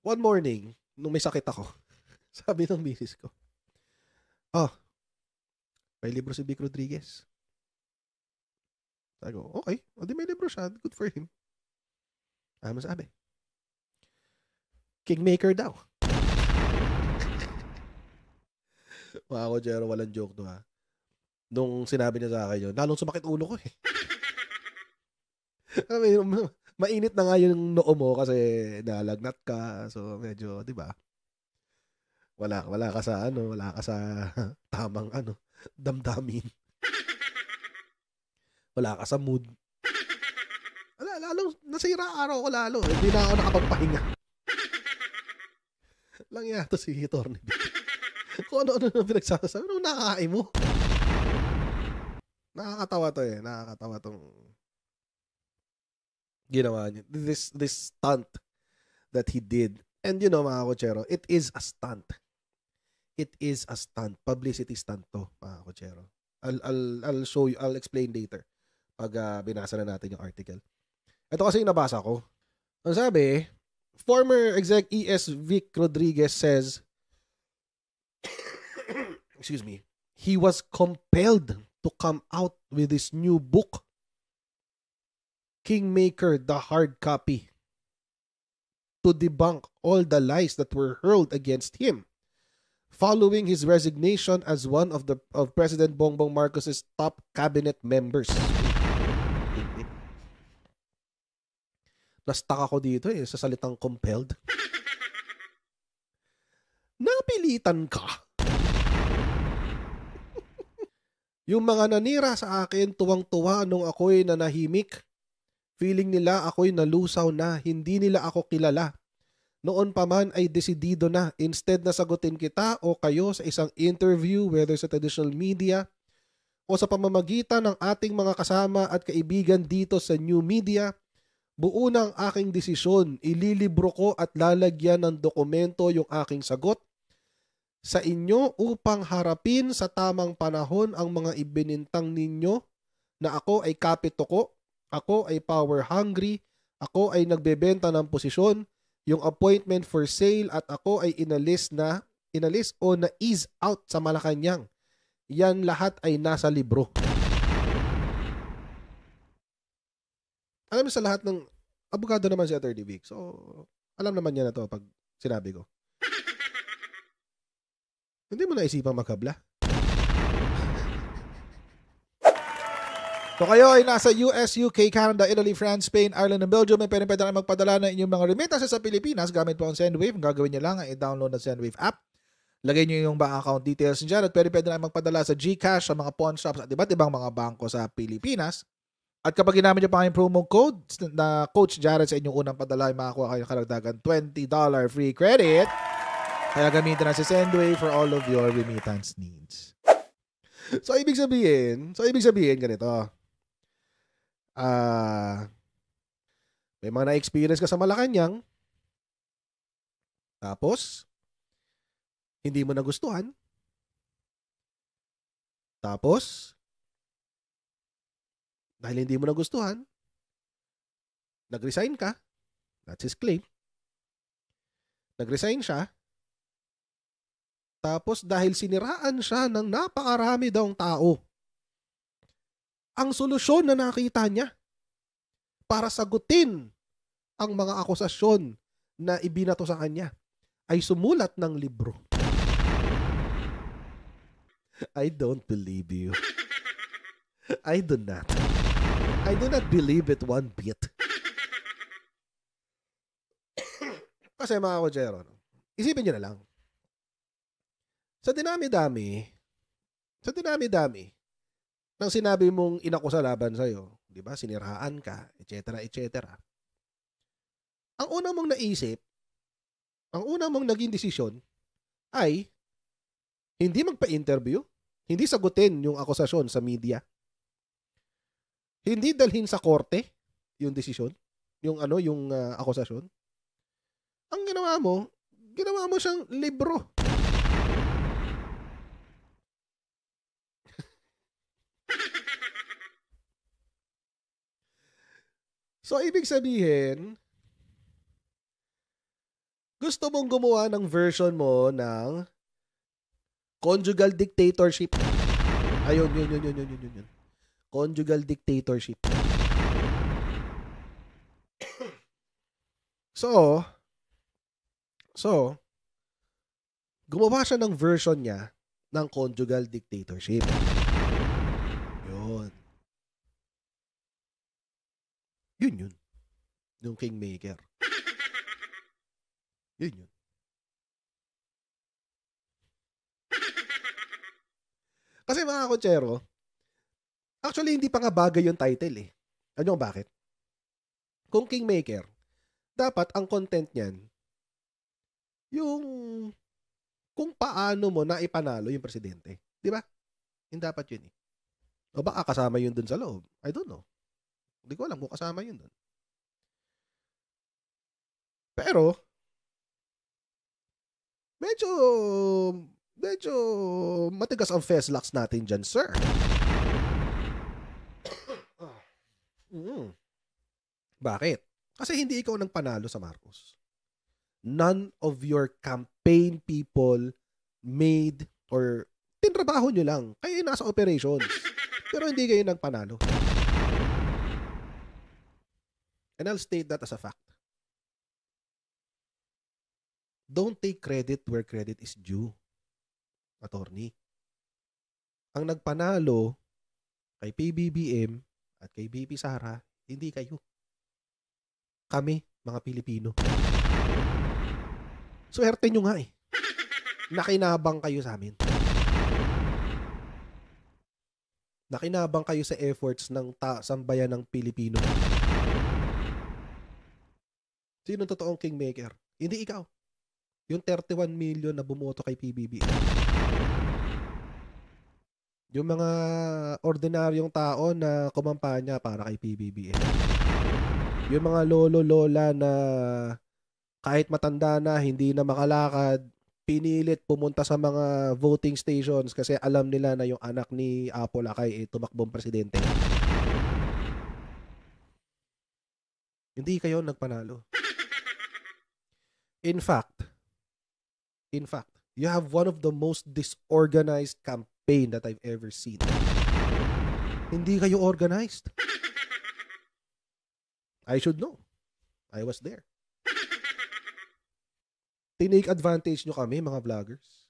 one morning, nung may sakit ako, sabi ng misis ko, oh, may libro si Vic Rodriguez. Sabi ko, okay. O di may libro siya. Good for him. Ano sabi? Kingmaker daw. Mga kodyero, walang joke to ha. Nung sinabi niya sa akin yun, lalong sumakit ulo ko eh. Mainit na nga yung noo mo kasi nalagnat ka. So medyo, di ba? Wala ka sa wala ka sa tamang damdamin. Wala ka sa mood. Lalong nasira araw ko lalo. Hindi na ako nakapagpahinga. Lang yato si Torne. Kung ano na pinagsasabi. Ano nakakain mo? Nakakatawa to eh. Nakakatawa tong ginawa niya. This stunt that he did. And you know, mga kotsero, it is a stunt. It is a stunt. Publicity stunt to, mga kotsero. I'll show you. I'll explain later pag binasa na natin yung article. Ito kasi yung nabasa ko. Ang sabi, former exec ES Vic Rodriguez says, excuse me, he was compelled to come out with his new book, Kingmaker, the hard copy, to debunk all the lies that were hurled against him following his resignation as one of President Bongbong Marcos's top cabinet members. Na-stuck ako dito sa salitang compelled. Napilitan ka. Yung mga nanira sa akin, tuwang-tuwa nung ako'y nanahimik. Feeling nila ako'y nalusaw na, hindi nila ako kilala. Noon pa man ay desidido na. Instead na sagutin kita o kayo sa isang interview, whether sa traditional media o sa pamamagitan ng ating mga kasama at kaibigan dito sa new media, buo na ang aking desisyon. Ililibro ko at lalagyan ng dokumento yung aking sagot sa inyo upang harapin sa tamang panahon ang mga ibinintang ninyo na ako ay kapitoko, ako ay power hungry, ako ay nagbebenta ng posisyon, yung appointment for sale at ako ay inalis o na-ease out sa Malacanang. Yan lahat ay nasa libro. Alam mo sa lahat ng abogado naman si Attorney Vic. So, alam naman niya na to pag sinabi ko. Hindi mo naisipang maghabla. So kayo ay nasa US, UK, Canada, Italy, France, Spain, Ireland, and Belgium. May pwede na magpadala ng inyong mga remittances sa Pilipinas gamit po ang Sendwave. Ang gagawin niyo lang ay i-download ang Sendwave app. Lagay niyo yung bank account details niyo dyan at pwede na magpadala sa GCash, sa mga pawn shops at iba't ibang mga bangko sa Pilipinas. At kapag ginamit niyo pa ang promo code na Coach Jared sa inyong unang padala, ay makakuha kayo karagdagan $20 free credit. Kaya gamitin na si Sendwave for all of your remittance needs. So, ibig sabihin ganito. May mga na-experience ka sa Malacanang, tapos, hindi mo nagustuhan, tapos, dahil hindi mo nagustuhan, nag-resign ka. That's his claim. Nag-resign siya. Tapos dahil siniraan siya ng napakarami daw tao, ang solusyon na nakita niya para sagutin ang mga akusasyon na ibinato sa kanya ay sumulat ng libro. I don't believe you. I do not believe it one bit. Kasi mga kodyero, isipin nyo na lang. Sa dinami-dami nang sinabi mong inakusa laban sa'yo, di ba, siniraan ka, etc., etc. Ang una mong naisip, ang una mong naging desisyon ay hindi magpa-interview, hindi sagutin yung akusasyon sa media, hindi dalhin sa korte yung desisyon, yung akusasyon. Ang ginawa mo siyang libro. So, ibig sabihin, Gusto mong gumawa ng version mo ng conjugal dictatorship. Ayun, yun. Conjugal dictatorship. So, gumawa siya ng version niya ng conjugal dictatorship. Yun. Yun. Yung Kingmaker. Yun. Kasi mga kotsero, actually hindi pa nga bagay yung title eh. Ano yung bakit? Kung Kingmaker, dapat ang content niyan, yung kung paano mo na ipanalo yung presidente. Di ba? Hindi dapat yun eh. O baka kasama yun dun sa loob? I don't know. Hindi ko alam kung kasama yun dun. Pero, medyo matigas ang feslocks natin dyan, sir. Bakit? Kasi hindi ikaw nang panalo sa Marcos. None of your campaign people made or tinrabaho nyo lang. Kayo nasa operations. Pero hindi kayo nagpanalo. And I'll state that as a fact. Don't take credit where credit is due. Attorney. Ang nagpanalo kay PBBM at kay BP Sara, hindi kayo. Kami, mga Pilipino. Swerte nyo nga eh. Nakinabang kayo sa amin. Nakinabang kayo sa efforts ng sambayan ng Pilipino. Sino totoong Kingmaker? Hindi ikaw. Yung 31 million na bumoto kay PBBM. Yung mga ordinaryong tao na kumampanya para kay PBBM. Yung mga lolo-lola na kahit matanda na, hindi na makalakad, pinilit pumunta sa mga voting stations kasi alam nila na yung anak ni Apo Lakay tumakbong presidente. Hindi kayo nagpanalo. In fact, you have one of the most disorganized campaign that I've ever seen. Hindi kayo organized. I should know. I was there. Tinake advantage nyo kami, mga vloggers.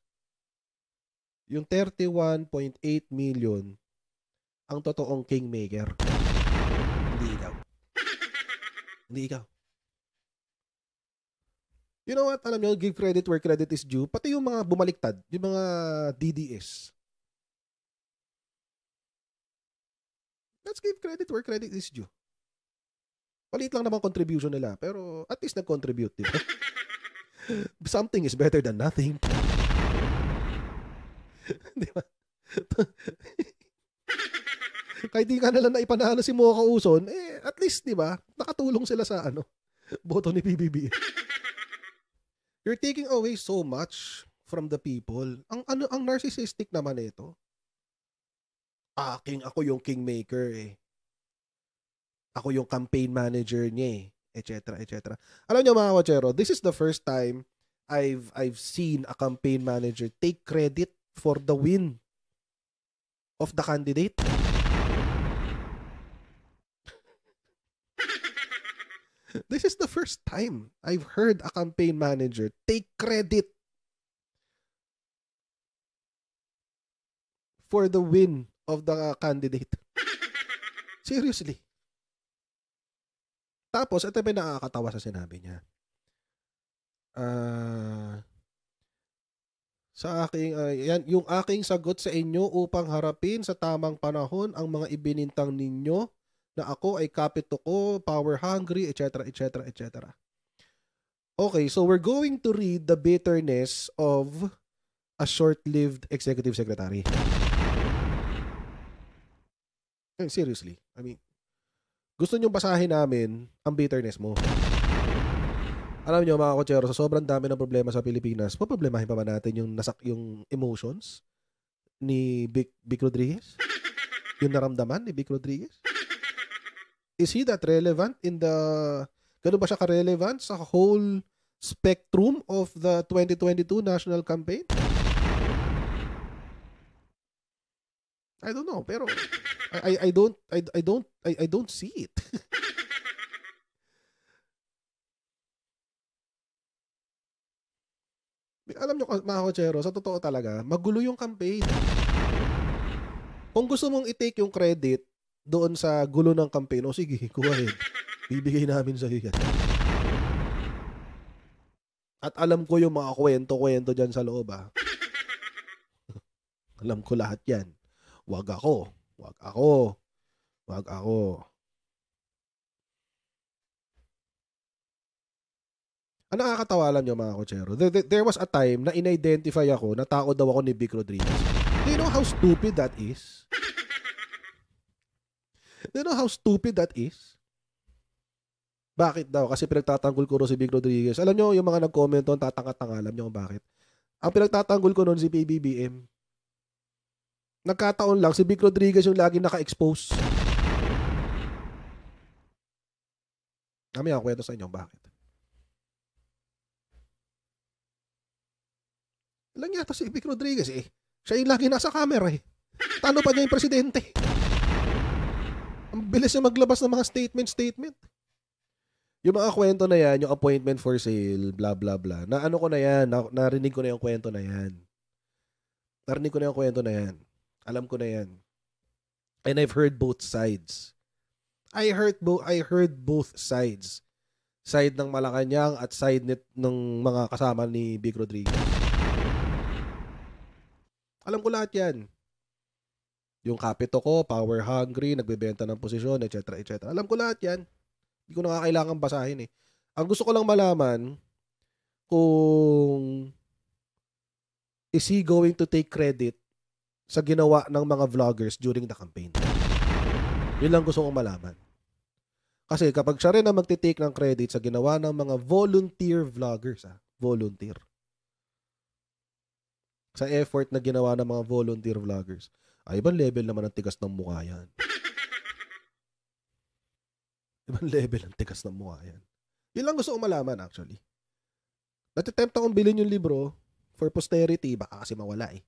Yung 31.8 million ang totoong Kingmaker. Hindi ikaw. Hindi ikaw. You know what? Alam nyo, give credit where credit is due. Pati yung mga bumaliktad, yung mga DDS. Let's give credit where credit is due. Palit lang naman contribution nila, pero at least nag-contribute, di ba? Something is better than nothing. Di ba? Kahit di ka nalang naipanalo si Mocha Uson, at least, di ba, nakatulong sila sa boto ni PBB. You're taking away so much from the people. Ang narcissistic naman ito. Ako yung Kingmaker eh. Ako yung campaign manager niya eh. Etc. Alam niyo mga kotsero, this is the first time I've seen a campaign manager take credit for the win of the candidate. This is the first time I've heard a campaign manager take credit for the win of the candidate. Seriously. Tapos, ito may nakakatawa sa sinabi niya. Sa aking, yung aking sagot sa inyo upang harapin sa tamang panahon ang mga ibinintang ninyo na ako ay kapitoko, power hungry, etc. Okay, so we're going to read the bitterness of a short-lived executive secretary. Seriously, I mean, gusto nyong basahin namin ang bitterness mo. Alam nyo mga kotsero, sa sobrang dami ng problema sa Pilipinas, poproblemahin pa ba natin yung emotions ni Vic Rodriguez? Yung naramdaman ni Vic Rodriguez? Is he that relevant in the... Gano'n ba siya ka-relevant sa whole spectrum of the 2022 national campaign? I don't know, pero I don't see it. Alam nyo, mga kotsero, sa totoo talaga, magulo yung campaign. Kung gusto mong i-take yung credit doon sa gulo ng campaign, o sige, go ahead. Bibigay namin sa iyo yan. At alam ko yung mga kwento-kwento dyan sa loob, ha. Alam ko lahat yan. Wag ako. Ang nakakatawa lang nyo, mga kotsero. There was a time na in-identify ako na tao daw ako ni Vic Rodriguez. Do you know how stupid that is? Do you know how stupid that is? Bakit daw? Kasi pinagtatanggol ko rin si Vic Rodriguez. Alam nyo, yung mga nag-comment doon, tatanga-tanga. Alam nyo kung bakit? Ang pinagtatanggol ko noon si PBBM. Nagkataon lang, si Vic Rodriguez yung lagi naka-expose. Kami ako kwento sa inyo, bakit? Lang yata si Vic Rodriguez eh. Siya yung lagi nasa camera eh. Tano pa niya yung presidente? Ang bilis niya maglabas ng mga statement. Yung mga kwento na yan, yung appointment for sale, blah blah blah. Na ano ko na yan, narinig ko na yung kwento na yan. Alam ko na yan. And I've heard both sides. I heard both sides. Side ng Malacanang at side ng mga kasama ni Vic Rodriguez. Alam ko lahat yan. Yung kapito ko, power hungry, nagbebenta ng posisyon, etc. etc. Alam ko lahat yan. Hindi ko na kailangan basahin eh. Ang gusto ko lang malaman kung is he going to take credit sa ginawa ng mga vloggers during the campaign. Yun lang gusto kong malaman. Kasi kapag siya rin na magtitake ng credit sa ginawa ng mga volunteer vloggers, volunteer. Sa effort na ginawa ng mga volunteer vloggers, ay ibang level naman ang tigas ng mukha yan. Ibang level ang tigas ng mukha yan. Yun lang gusto kong malaman actually. Natitempt akong bilhin yung libro for posterity, baka kasi mawala eh.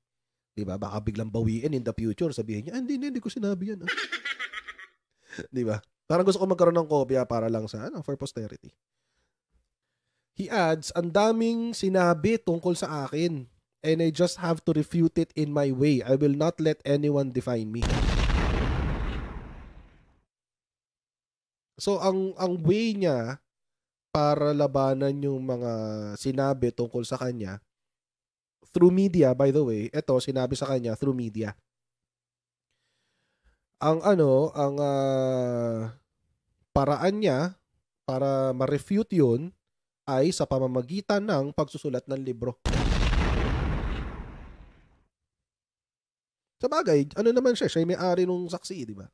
Diba? Baka biglang bawiin in the future. Sabihin niya, hindi ko sinabi yan. Diba? Parang gusto ko magkaroon ng kopya para lang sa, for posterity. He adds, ang daming sinabi tungkol sa akin and I just have to refute it in my way. I will not let anyone define me. So, ang way niya para labanan yung mga sinabi tungkol sa kanya, through media, by the way, ito, sinabi sa kanya through media. Ang paraan niya para ma-refute yun ay sa pamamagitan ng pagsusulat ng libro. Sa bagay, ano naman siya? Siya may ari nung Saksi, di ba?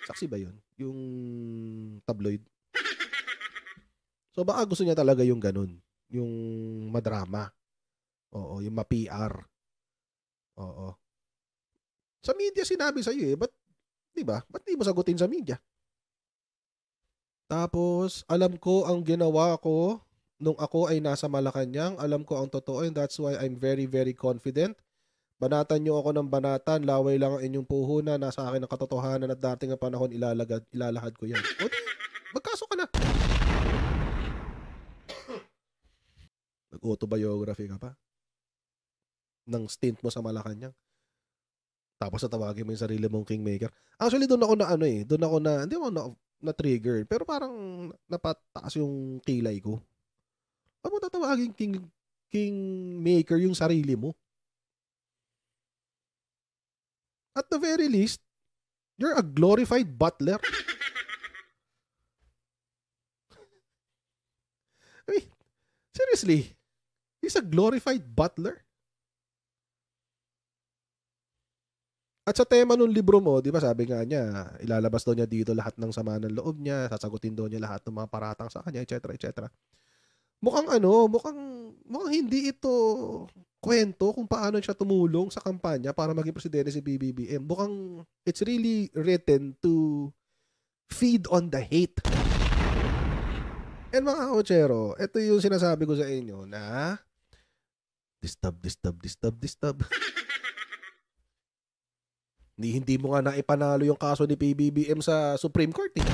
Saksi ba yun? Yung tabloid. So baka gusto niya talaga yung ganun. Yung madrama. Oo, yung ma-PR. Oo. Sa media sinabi sa iyo eh, but, di ba? Ba't di mo sagutin sa media? Tapos, alam ko ang ginawa ko nung ako ay nasa Malacanang. Alam ko ang totoo and that's why I'm very, very confident. Banatan niyo ako ng banatan, laway lang ang inyong puhunan, nasa akin ang katotohanan at dating ang panahon ilalahad ko yan. O di, magkaso ka na. Nag-autobiography ka pa ng stint mo sa Malacanang. Tapos natawagin mo yung sarili mong kingmaker. Actually, doon ako hindi ako na-trigger. Pero parang napataas yung kilay ko. Paano mo tatawagin kingmaker yung sarili mo? At the very least, you're a glorified butler. I mean, seriously, he's a glorified butler. At sa tema ng libro mo, di ba sabi nga niya, ilalabas daw niya dito lahat ng sama ng loob niya, sasagutin daw niya lahat ng mga paratang sa kanya, etc. etc. Mukhang hindi ito kwento kung paano siya tumulong sa kampanya para maging presidente si BBBM. Mukhang it's really written to feed on the hate. And mga kotsero, ito yung sinasabi ko sa inyo na disturb. Hindi mo nga naipanalo yung kaso ni PBBM sa Supreme Court eh.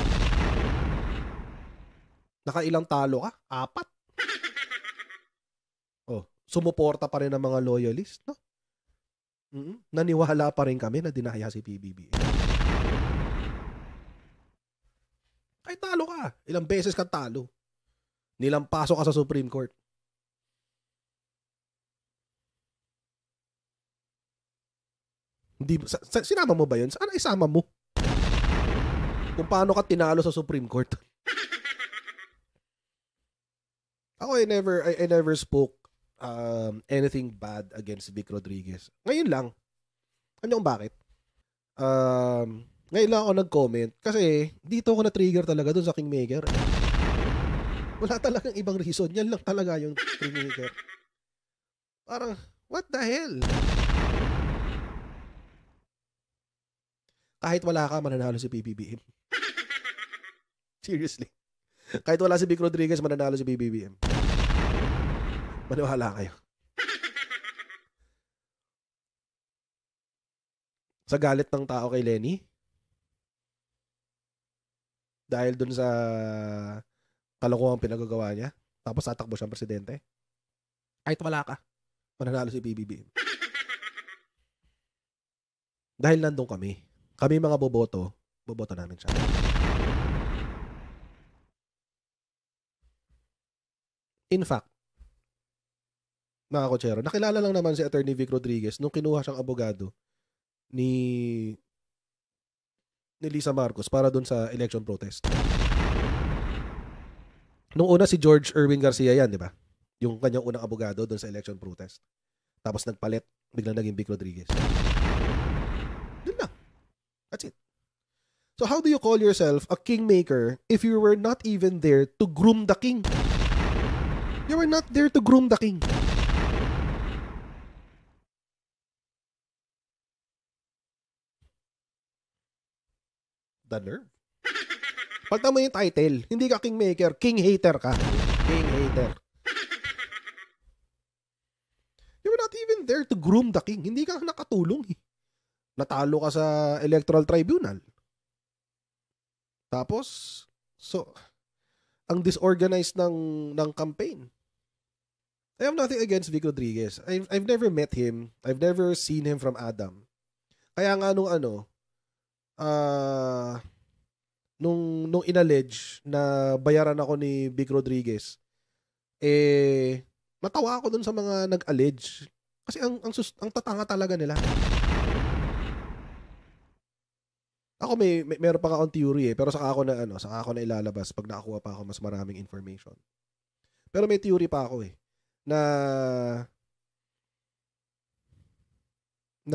Nakailang talo ka? 4. Oh, sumuporta pa rin ang mga loyalist, no? Naniwala pa rin kami na dinaya si PBBM. Ay, talo ka. Ilang beses ka talo. Nilampasok ka sa Supreme Court. Hindi, sinama mo ba yun? Saan isama mo? Kung paano ka tinalo sa Supreme Court. Ako, I never spoke anything bad against Vic Rodriguez. Ngayon lang. Ano kung bakit? Ngayon lang ako nag-comment kasi dito ako na-trigger talaga dun sa Kingmaker. Wala talagang ibang reason. Yan lang talaga yung Kingmaker. Parang, what the hell? Kahit wala ka, mananalo si PBBM. Seriously. Kahit wala si Vic Rodriguez, mananalo si PBBM. Maniwala kayo. Sa galit ng tao kay Lenny, dahil dun sa kalokohang pinagagawa niya, tapos tatakbo siyang presidente, kahit wala ka, mananalo si PBBM. Dahil nandun kami mga boboto namin siya. In fact, mga kotsero, nakilala lang naman si Attorney Vic Rodriguez nung kinuha siyang abogado ni Lisa Marcos para dun sa election protest. Nung una si George Erwin Garcia yan, di ba? Yung kanyang unang abogado dun sa election protest. Tapos nagpalit, biglang naging Vic Rodriguez. Dun lang. That's it. So how do you call yourself a kingmaker if you were not even there to groom the king? You were not there to groom the king. The nerve. Pagta mo yung title, hindi ka kingmaker, king hater ka. King hater. You were not even there to groom the king. Hindi ka nakatulong. Natalo ka sa electoral tribunal. Tapos, so, ang disorganized ng campaign. I have nothing against Vic Rodriguez. I've never met him. I've never seen him from Adam. Kaya nga nung inallege na bayaran ako ni Vic Rodriguez, natawa ako dun sa mga nag-allege. Kasi ang tatanga talaga nila. Ako meron pa akong theory pero saka ako na ilalabas pag nakakuha pa ako mas maraming information. Pero may theory pa ako na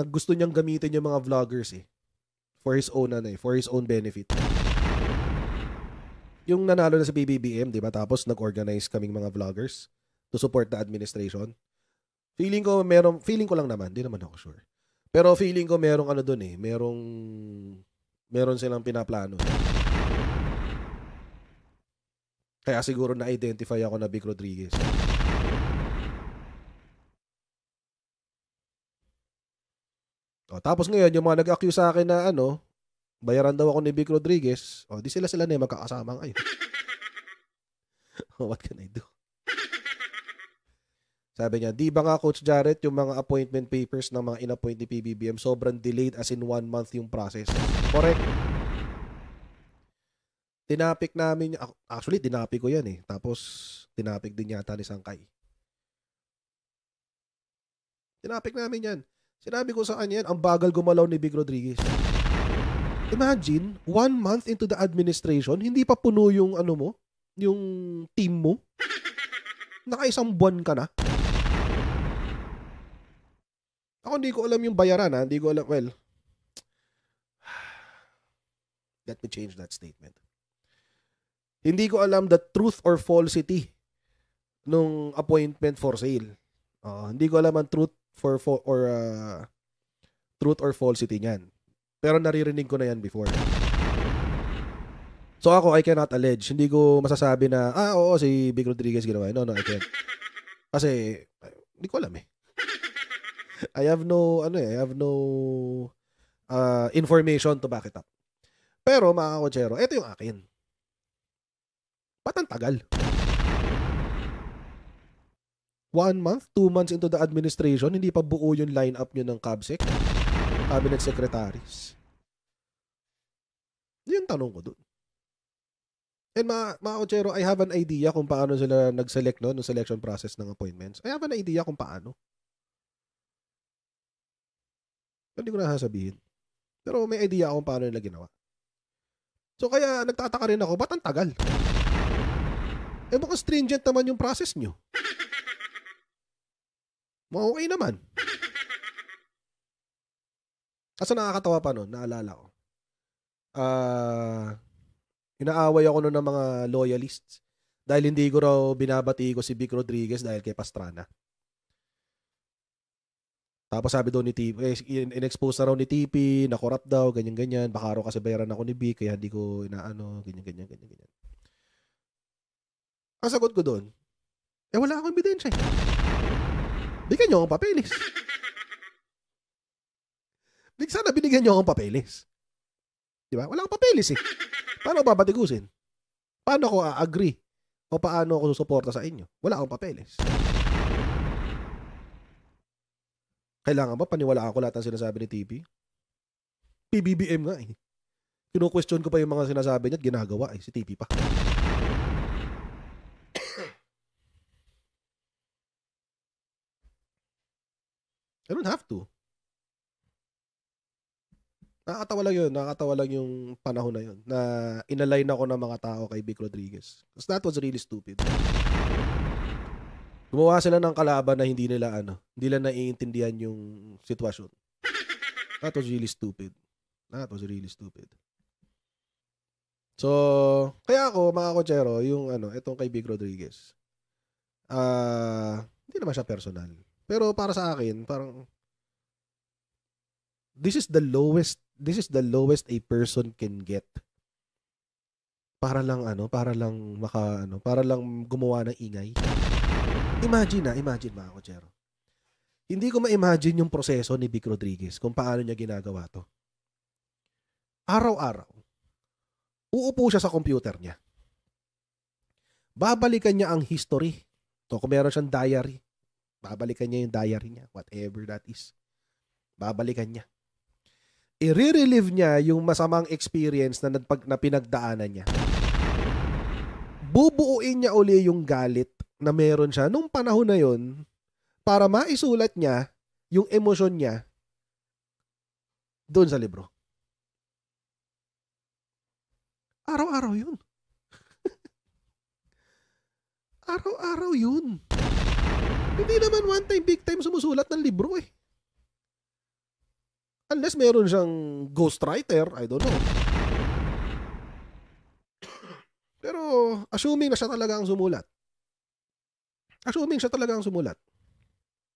gusto niyang gamitin yung mga vloggers for his own benefit. Yung nanalo na sa PBBM, 'di ba? Tapos nag-organize kaming mga vloggers to support the administration. Feeling ko lang naman, hindi naman ako sure. Pero feeling ko merong doon meron silang pinaplano. Kaya siguro na-identify ako na Vic Rodriguez. Tapos ngayon, yung mga nag-accuse sa akin na bayaran daw ako ni Vic Rodriguez, di sila na magkakasama ngayon. What can I do? Sabi niya, di ba nga Coach Jarrett, yung mga appointment papers ng mga in-appoint ni PBBM sobrang delayed as in 1 month yung process. Correct. Tinapik namin, actually tinapik ko yan tapos tinapik din yata ni Sangkay. Tinapik namin yan. Sinabi ko sa kanya yan, ang bagal gumalaw ni Vic Rodriguez. Imagine, 1 month into the administration, hindi pa puno yung yung team mo. Naka-1 buwan ka na. Ako hindi ko alam yung bayaran Hindi ko alam. Well, let me change that statement. Hindi ko alam the truth or falsity nung appointment for sale. Hindi ko alam ang truth or falsity niyan. Pero naririnig ko na yan before. So ako, I cannot allege. Hindi ko masasabi na, oo, si Vic Rodriguez ginawa. No, I can't. Kasi, hindi ko alam eh. I have no information to back it up. Pero, mga kotsero, ito yung akin. Ba't ang tagal? 1 month, 2 months into the administration, hindi pa buo yung line-up nyo ng CABSEC, cabinet secretaries. Yun tanong ko dun. And mga kotsero, I have an idea kung paano sila nag-select no, ng selection process ng appointments. I have an idea kung paano. Hindi ko na sasabihin. Pero may idea akong paano nila ginawa. So kaya nagtataka rin ako, ba't ang tagal? Eh mukhang stringent naman yung process nyo. Okay naman. Kasi nakakatawa pa nun, naalala ko. Inaaway ako nun ng mga loyalists dahil hindi ko raw binabati ko si Vic Rodriguez dahil kay Pastrana. Tapos sabi daw ni TP, in-expose na raw ni TP, na corrupt daw, ganyan-ganyan. Baka raw kasi bayaran ako ni Vic, kaya hindi ko inaano, ganyan-ganyan. Ang sagot ko doon, wala akong ebidensya. Bigyan nyo akong papeles. Sana binigyan nyo akong papeles. Diba? Wala akong papeles eh. Paano ko babatigusin? Paano ko agree? O paano ako susuporta sa inyo? Wala akong papeles. Kailangan ba paniwalaan ko lahat ng sinasabi ni TP? PBBM nga eh. Kino-question ko pa yung mga sinasabi niya at ginagawa eh. Si TP pa. I don't have to. Nakakatawa lang yung panahon na yun na inalign ako ng mga tao kay Vic Rodriguez. Because that was really stupid. Gumawa sila ng kalaban na hindi nila naiintindihan yung sitwasyon. That was really stupid. So, kaya ako, mga kotsero, yung itong kay Vic Rodriguez, hindi naman siya personal. Pero para sa akin, parang, this is the lowest a person can get. Para lang gumawa ng ingay. Imagine mga kotsero. Hindi ko ma-imagine yung proseso ni Vic Rodriguez kung paano niya ginagawa to. Araw-araw, uupo siya sa computer niya. Babalikan niya ang history. So, kung meron siyang diary, babalikan niya yung diary niya, whatever that is. Babalikan niya. I-relive niya yung masamang experience na pinagdaanan niya. Bubuuin niya uli yung galit na meron siya nung panahon na yon para maisulat niya yung emosyon niya doon sa libro. Araw-araw yun. Araw-araw yun. Hindi naman one time, big time sumusulat ng libro eh. Unless meron siyang ghostwriter, I don't know. Pero assuming na siya talaga ang sumulat.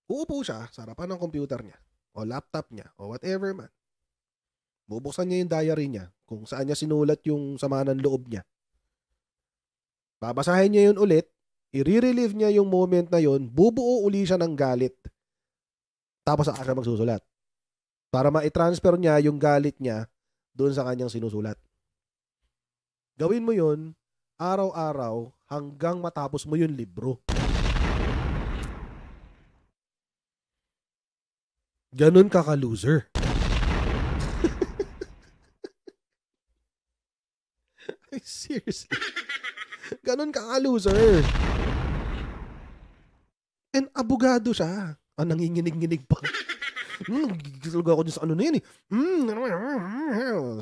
Uupo siya sa harapan ng computer niya o laptop niya o whatever man. Bubuksan niya yung diary niya kung saan niya sinulat yung sama ng loob niya. Babasahin niya yun ulit, i-relive niya yung moment na yun, bubuo uli siya ng galit. Tapos saka siya magsusulat. Para ma-transfer niya yung galit niya doon sa kanyang sinusulat. Gawin mo yun araw-araw hanggang matapos mo yung libro. Ganun ka-loser. Seriously. Ganun ka-loser. And abogado siya. Nanginginig-nginig pa. Gigisalga ako dyan sa na yan eh.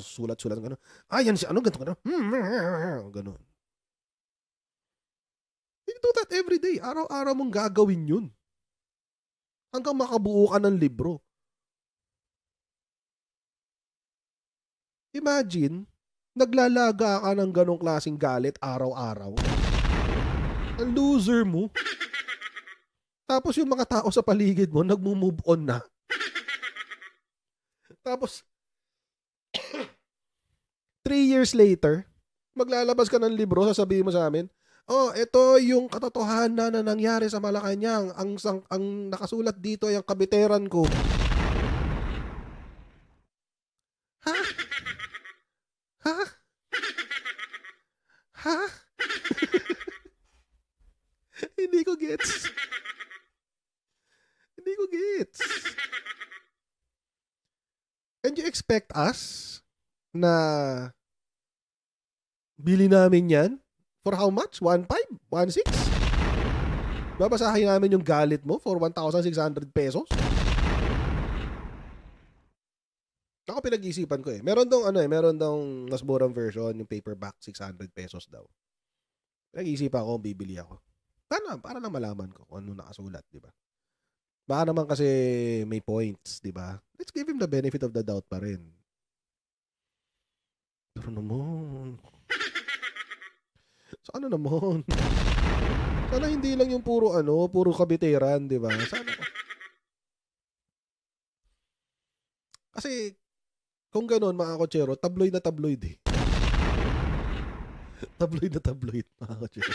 Sulat-sulat gano'n. Yan si ganito gano'n. Gano'n. You do that every day. Araw-araw mong gagawin yun. Hanggang makabuo ka ng libro. Imagine, naglalaga ka ng ganong klaseng galit araw-araw. Ang loser mo. Tapos yung mga tao sa paligid mo, nagmo-move on na. Tapos, 3 years later, Maglalabas ka ng libro, sasabihin mo sa amin, oh, ito yung katotohanan na nangyari sa Malacanang. Ang nakasulat dito ay ang kabiteran ko. Ha? Ha? Ha? Hindi ko gets. Hindi ko gets. And you expect us na bili namin yan? For how much? 1.5? 1.6? Babasahin namin yung galit mo for 1,600 pesos? Ako pinag-isipan ko eh. Meron dong mas murang version, yung paperback, 600 pesos daw. Pinag-isipan ko kung bibili ako. Para na malaman ko kung ano nakasulat, di ba? Baka naman kasi may points, di ba? Let's give him the benefit of the doubt pa rin. Pero naman. Sana naman. Sana hindi lang yung puro kabiteran, di ba? Sana. Kasi, kung gano'n, mga kotsero, tabloid na tabloid eh. Tabloid na tabloid, mga kotsero.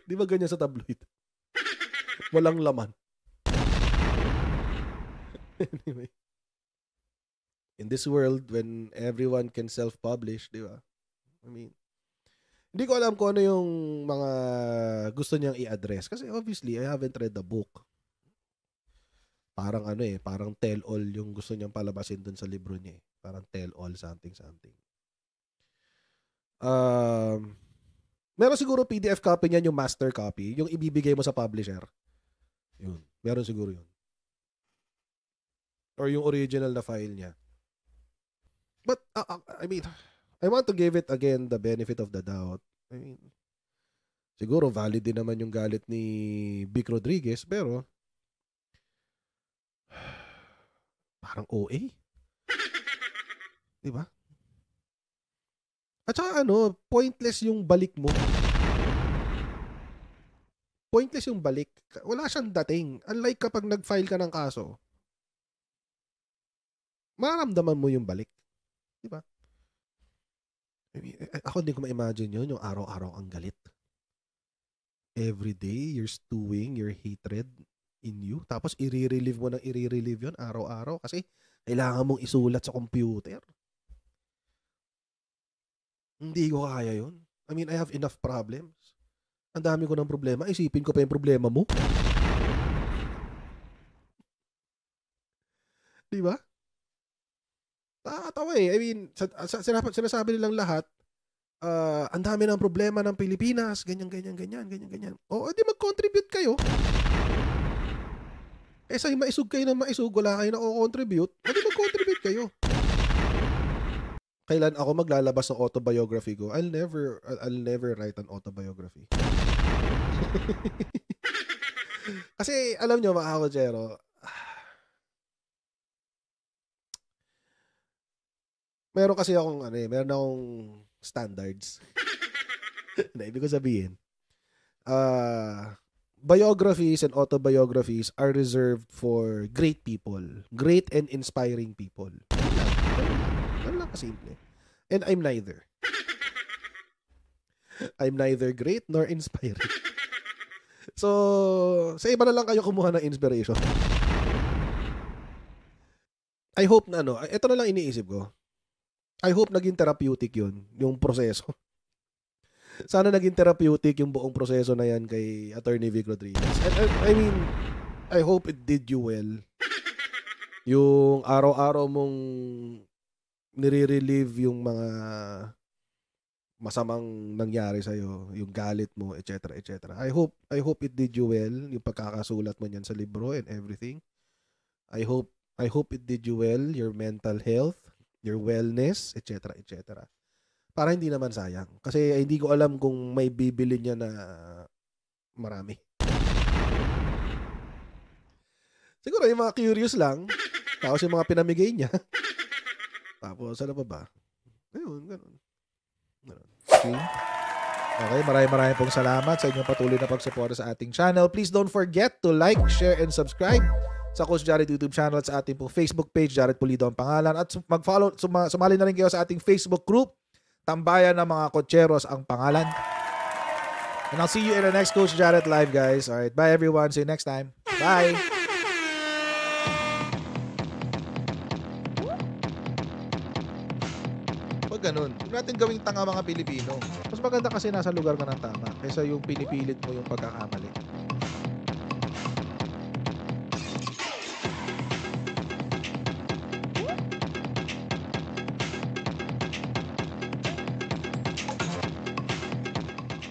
Di ba ganyan sa tabloid? Walang laman. Anyway. In this world, when everyone can self-publish, di ba? I mean, hindi ko alam kung ano yung mga gusto niyang i-address. Kasi obviously, I haven't read the book. Parang parang tell-all yung gusto niyang palabasin dun sa libro niya eh. Parang tell-all, something. Meron siguro PDF copy niyan, yung master copy, yung ibibigay mo sa publisher. Yun. Meron siguro yun. Or yung original na file niya. But, I mean, I want to give it again the benefit of the doubt. I mean, siguro valid din naman yung galit ni Vic Rodriguez, pero parang OA. Diba? At saka pointless yung balik mo. Pointless yung balik. Wala siyang dating. Unlike kapag nag-file ka ng kaso, mararamdaman mo yung balik. Diba? I mean, ako hindi ko ma-imagine yun, yung araw-araw ang galit. Every day, you're stewing your hatred in you. Tapos, i-relieve mo yun araw-araw kasi kailangan mong isulat sa computer. Hindi ko kaya yun. I mean, I have enough problems. Ang dami ko ng problema. Isipin ko pa yung problema mo. Diba? Nakakatawa eh. I mean, sinasabi nilang lahat, ang dami ng problema ng Pilipinas, ganyan. O, edi mag-contribute kayo. Sa'yo maisug kayo na maisug, wala kayo na o-contribute, edi mag-contribute kayo. Kailan ako maglalabas ng autobiography ko? I'll never write an autobiography. Kasi, alam nyo, mga kakotsero, meron akong standards. Na ibig ko sabihin, biographies and autobiographies are reserved for great people, great and inspiring people. Ganun lang kasimple. And I'm neither. I'm neither great nor inspiring. So, sa iba na lang kayo kumuha ng inspiration. I hope na ito na lang iniisip ko. I hope naging therapeutic yun, yung proseso. Sana naging therapeutic yung buong proseso na yan kay Attorney Vic Rodriguez. I mean, I hope it did you well. Yung araw-araw mong nire-relieve yung mga masamang nangyari sa'yo, yung galit mo, etc. I hope it did you well, yung pagkakasulat mo niyan sa libro and everything. I hope it did you well, your mental health, your wellness, etc. Para hindi naman sayang. Kasi hindi ko alam kung may bibili niya na marami. Siguro yung mga curious lang. Tapos yung mga pinamigay niya. Tapos ano pa ba? Ayun, ganun. Okay, maraming pong salamat sa inyong patuloy na pagsuporta sa ating channel. Please don't forget to like, share, and subscribe sa Coach Jared YouTube channel at sa ating pong Facebook page, Jared Pulido ang pangalan. At mag-follow, sumali na rin kayo sa ating Facebook group. Tambayan ng mga Kotseros ang pangalan. And I'll see you in the next Coach Jared Live, guys. Alright, bye everyone. See you next time. Bye! Pag ganun, huwag natin gawing tanga mga Pilipino. Mas maganda kasi nasa lugar ka ng tama kaysa yung pinipilit mo yung pagkakamali.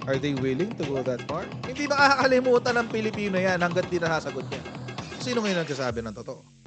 Are they willing to go that far? Hindi makakalimutan ng Pilipino yan hanggat di nasasagot niya. Sino ngayon nagsasabi ng totoo?